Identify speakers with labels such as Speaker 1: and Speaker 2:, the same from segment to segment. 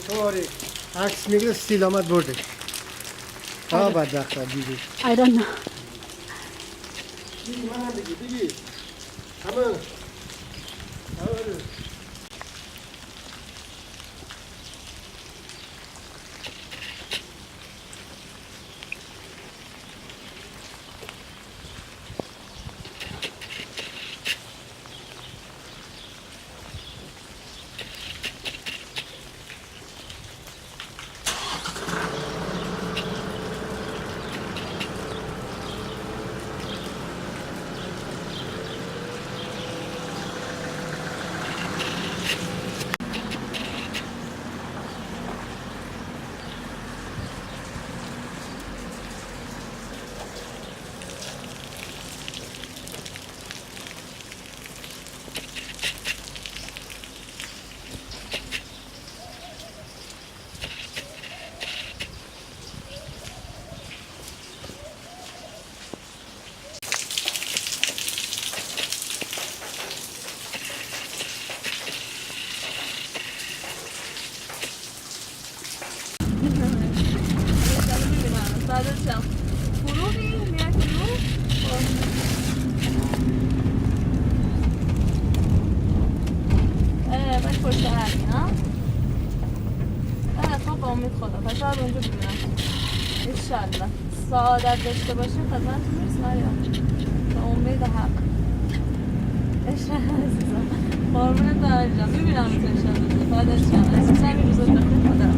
Speaker 1: Sorry. عکس میگیره سیل آمد برده. بدبخت دیگه.
Speaker 2: I don't know.
Speaker 1: دیگه من هم دیگه. همه.
Speaker 2: انشالله سعادت داشته باشیم خدمتتون میرسیم تا امید حق عشق عزیزم قربونت برم جان میبینم تو انشالله فدات شم عزیزم این روزا بخیر خدا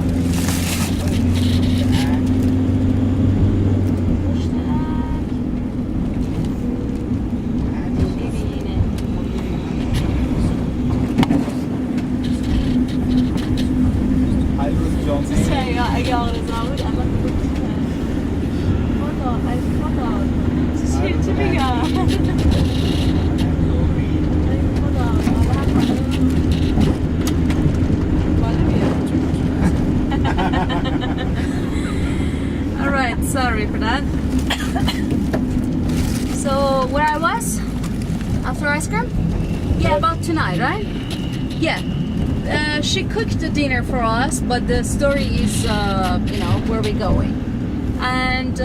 Speaker 2: اگه آرزو بود اما چی بگم Alright, sorry for that. So where I was after ice cream? Yeah, about tonight, right? Yeah. She cooked the dinner for us, but the story is, where we're going. And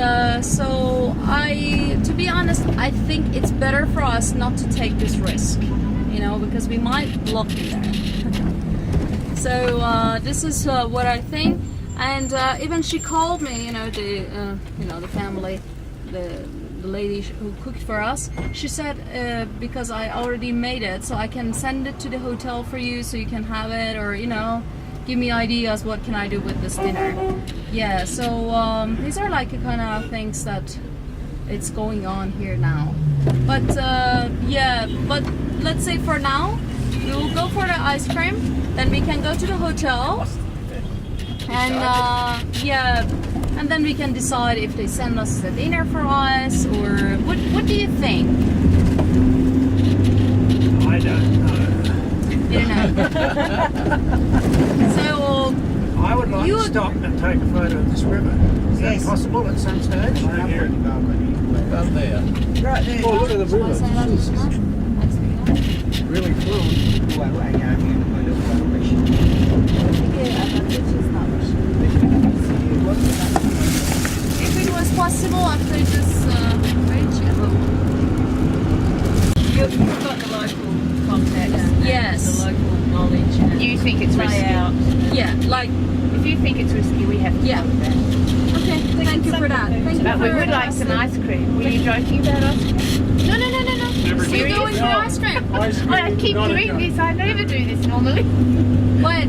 Speaker 2: so to be honest, I think it's better for us not to take this risk, because we might block in there. So this is what I think. And even she called me, the family, the lady who cooked for us. She said because I already made it, so I can send it to the hotel for you, so you can have it, or give me ideas what can I do with this dinner. Yeah, so these are like the kind of things that it's going on here now. But but let's say for now we will go for the ice cream, then we can go to the hotel, and and then we can decide if they send us the dinner for us, or what do you think?
Speaker 3: I don't know.
Speaker 2: You know. So
Speaker 3: I would like to stop and take a photo of this river. Is that possible at some stage?
Speaker 4: Right here. About there.
Speaker 3: Right there.
Speaker 1: Oh, look at the river. Really cool.
Speaker 2: If it was possible, after this bridge,
Speaker 5: You've got the local context.
Speaker 2: Yes.
Speaker 5: The local knowledge. And
Speaker 6: You think it's risky?
Speaker 5: layout.
Speaker 2: yeah, like
Speaker 6: If you think it's risky, we have to
Speaker 2: Yeah.
Speaker 6: do that.
Speaker 2: okay. Thank you for that. Thank you
Speaker 6: But we
Speaker 2: for
Speaker 6: would like some ice cream. Were you joking about ice cream?
Speaker 2: No.
Speaker 4: Never
Speaker 2: We're
Speaker 4: did.
Speaker 2: going for ice cream.
Speaker 6: I keep doing this. I never do this normally.
Speaker 2: But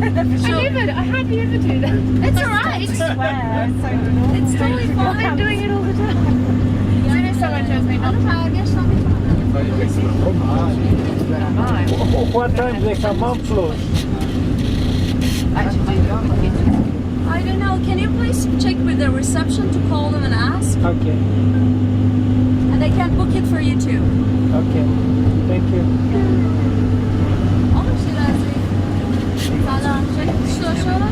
Speaker 6: I hardly ever do that.
Speaker 2: it's alright. It's totally
Speaker 6: I'm
Speaker 2: fine.
Speaker 6: doing it all the time. As soon as someone tells me not to,
Speaker 3: What time they come up close?
Speaker 6: actually do it.
Speaker 2: I don't know. Can you please check with the reception to call them and ask?
Speaker 3: Okay.
Speaker 2: And they can book it for you too.
Speaker 3: Okay. Thank you.
Speaker 2: Olur Shirazi. Salam. Şöyle.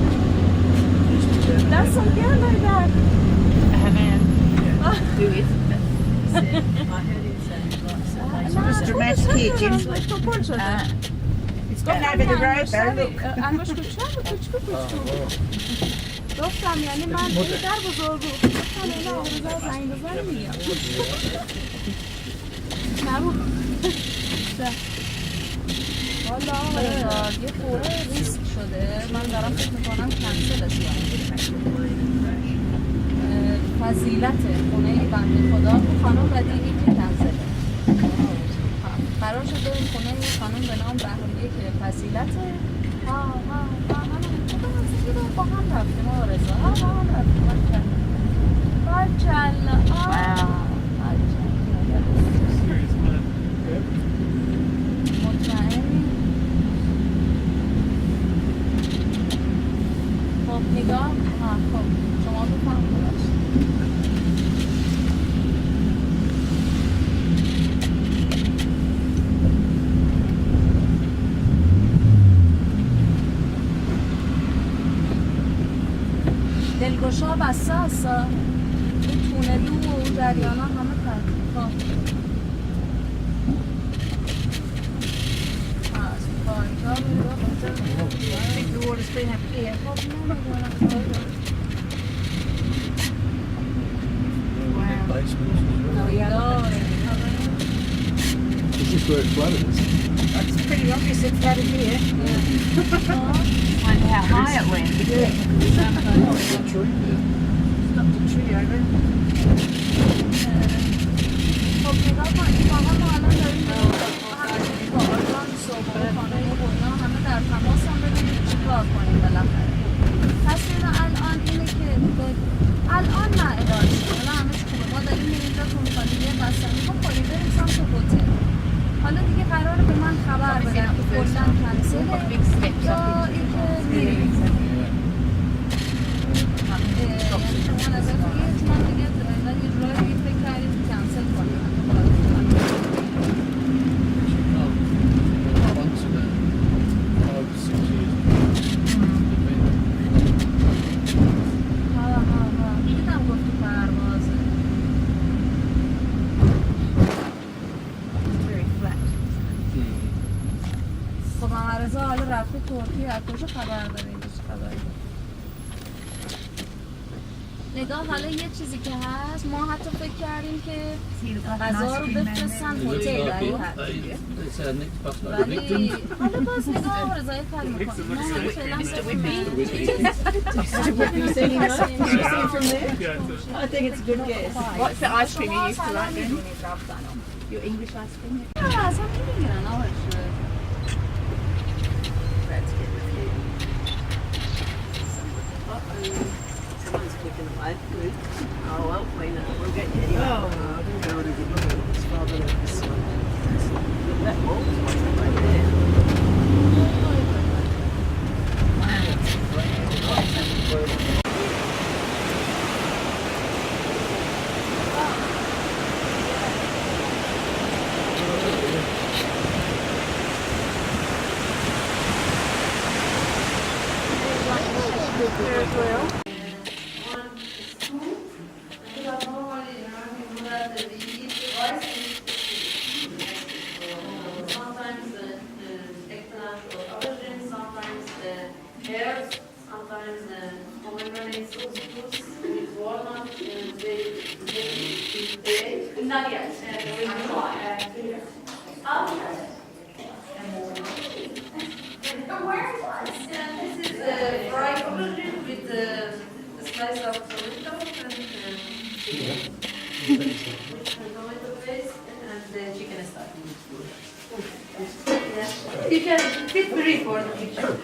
Speaker 2: That's so good like that.
Speaker 6: Do it.
Speaker 5: It's
Speaker 6: dramatic here, Jim.
Speaker 2: It's گفتم انگوش کوچولو گفتم یعنی من این در بزرگ بود گفتم این آقا زنگ بزنی میگم نبود والا آقا یه خوره ریسک شده من دارم فکر میکنم کنسلش فضیلت خونه بنده خدا تو خانم بدیهی که کنسله قرار شده این خونه یه خانم به نام بهریه که فضیلته با هم رفتیم آرزا با هم رفتیم بارکلا مطمئنی خب نگاه خب شما بفهم دلگشا بسته هست این تونلو و جریان ها همه تحقیقات
Speaker 4: Is this where it flooded?
Speaker 3: It's pretty obvious it flooded here.
Speaker 5: Wonder how high it went.
Speaker 3: Stopped a tree over.
Speaker 2: خب نگاه کنید فقط ما الان داریم با آژانس و با خانه و اینا همه در تماس هم ببینیم چی کار کنیم بالاخره تصمیم الان اینه که الان نه اداره شد الان همه چی خوبه ما داریم میریم جا تو مخالیه بستنی خب خالی بریم سمت هتل حالا دیگه قراره به من خبر بدن که کلا کنسله یا اینکه میریم شما نظر کنید ما دیگه یه جورایی فکر کردیم کنسل کنیم رفته ترکیه از کجا خبر داره اینجا چه خبری نگاه حالا یه چیزی که هست ما حتی فکر کردیم که غذا رو بفرستن هتل ولی حالا باز نگاه رضای کاری میکنیم ما حالا فعلا
Speaker 5: I think it's a good guess. What's the ice cream you used to like then? Your English ice cream?
Speaker 2: از هم میگیرن آقا
Speaker 5: That's good with you. Someone's clicking away. Oh well, we'll get you anyway.
Speaker 1: I didn't go really good look at it. It's far better this one.
Speaker 5: Look at that wall. Right there.
Speaker 2: Not yet. Where it was? This is fried aubergine with a slice of tomato and tomato paste and the chicken stock. Yeah. You can fit free for the picture.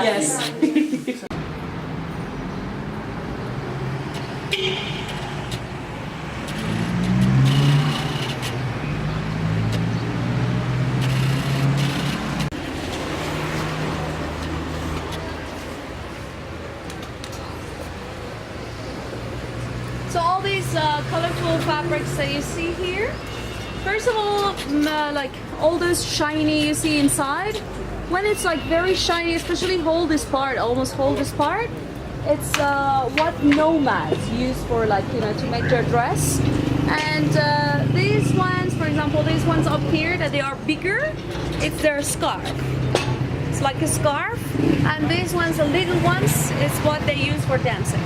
Speaker 2: Yes. So all these colorful fabrics that you see here, first of all, like all those shiny you see inside, when it's like very shiny, especially hold this part, almost hold this part, it's what nomads use for like, you know, to make their dress. And these ones, for example, these ones up here that they are bigger, it's their scarf. It's like a scarf. And these ones, the little ones, is what they use for dancing.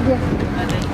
Speaker 6: Yes.